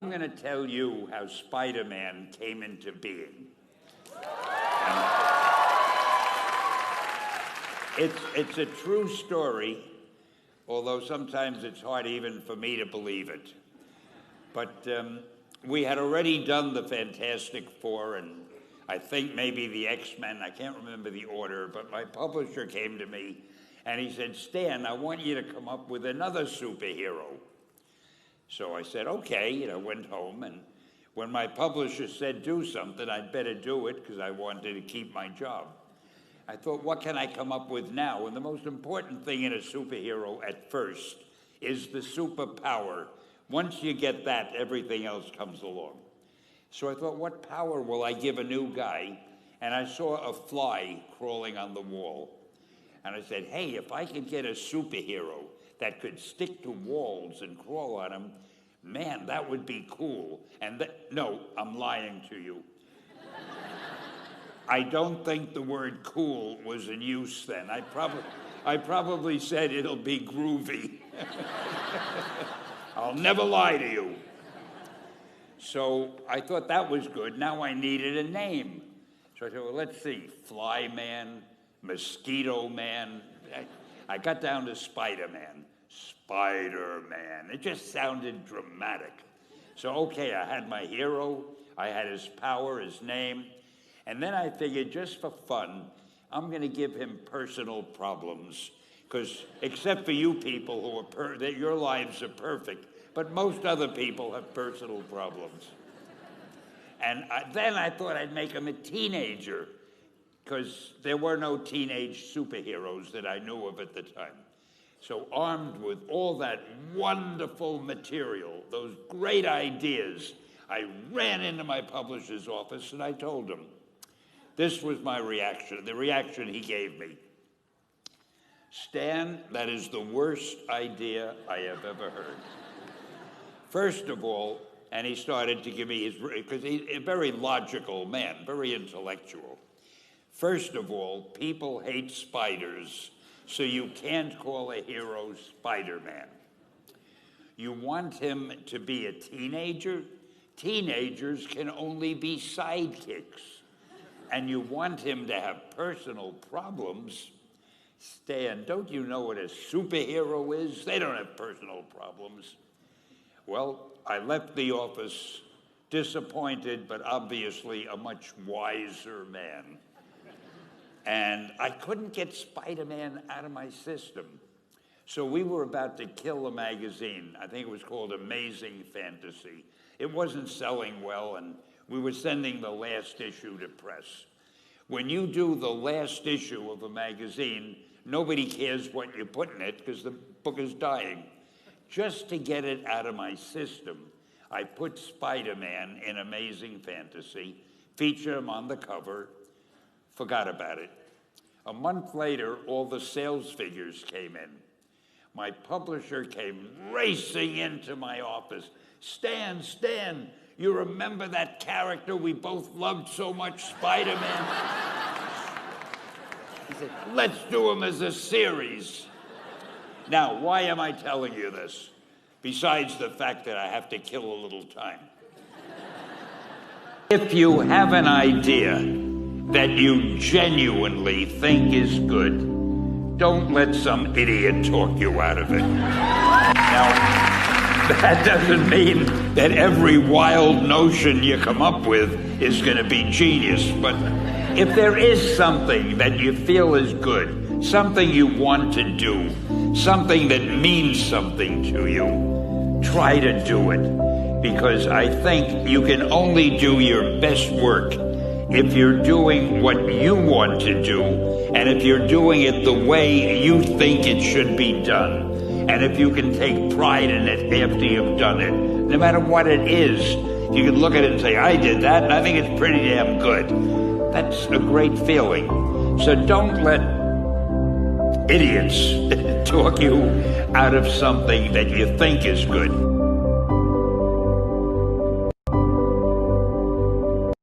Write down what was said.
I'm going to tell you how Spider-Man came into being. It's a true story, although sometimes it's hard even for me to believe it. But we had already done the Fantastic Four and I think maybe the X-Men. I can't remember the order, but my publisher came to me and he said, "Stan, I want you to come up with another superhero." So I said, okay, went home, and when my publisher said do something, I'd better do it because I wanted to keep my job. I thought, what can I come up with now? And the most important thing in a superhero at first is the superpower. Once you get that, everything else comes along. So I thought, what power will I give a new guy? And I saw a fly crawling on the wall. And I said, hey, if I could get a superhero that could stick to walls and crawl on them, man, that would be cool. And no, I'm lying to you. I don't think the word cool was in use then. I probably said it'll be groovy. I'll never lie to you. So I thought that was good. Now I needed a name. So I said, well, let's see, Fly Man, Mosquito Man. I got down to Spider-Man. Spider-Man. It just sounded dramatic. So, okay, I had my hero, I had his power, his name, and then I figured just for fun, I'm going to give him personal problems, because except for you people who that your lives are perfect, but most other people have personal problems. And then I thought I'd make him a teenager, because there were no teenage superheroes that I knew of at the time. So armed with all that wonderful material, those great ideas, I ran into my publisher's office and I told him. This was my reaction, the reaction he gave me. "Stan, that is the worst idea I have ever heard. First of all," and he started to give me his, because he's a very logical man, very intellectual. "First of all, people hate spiders, so you can't call a hero Spider-Man. You want him to be a teenager? Teenagers can only be sidekicks. And you want him to have personal problems? Stan, don't you know what a superhero is? They don't have personal problems." Well, I left the office disappointed, but obviously a much wiser man. And I couldn't get Spider-Man out of my system. So we were about to kill a magazine. I think it was called Amazing Fantasy. It wasn't selling well, and we were sending the last issue to press. When you do the last issue of a magazine, nobody cares what you put in it because the book is dying. Just to get it out of my system, I put Spider-Man in Amazing Fantasy, featured him on the cover, forgot about it. A month later, all the sales figures came in. My publisher came racing into my office. Stan, you remember that character we both loved so much, Spider-Man?" He said, "Let's do him as a series." Now, why am I telling you this? Besides the fact that I have to kill a little time. If you have an idea that you genuinely think is good, don't let some idiot talk you out of it. Now, that doesn't mean that every wild notion you come up with is going to be genius, but if there is something that you feel is good, something you want to do, something that means something to you, try to do it, because I think you can only do your best work if you're doing what you want to do, and if you're doing it the way you think it should be done, and if you can take pride in it after you've done it, no matter what it is, you can look at it and say, I did that, and I think it's pretty damn good. That's a great feeling. So don't let idiots talk you out of something that you think is good.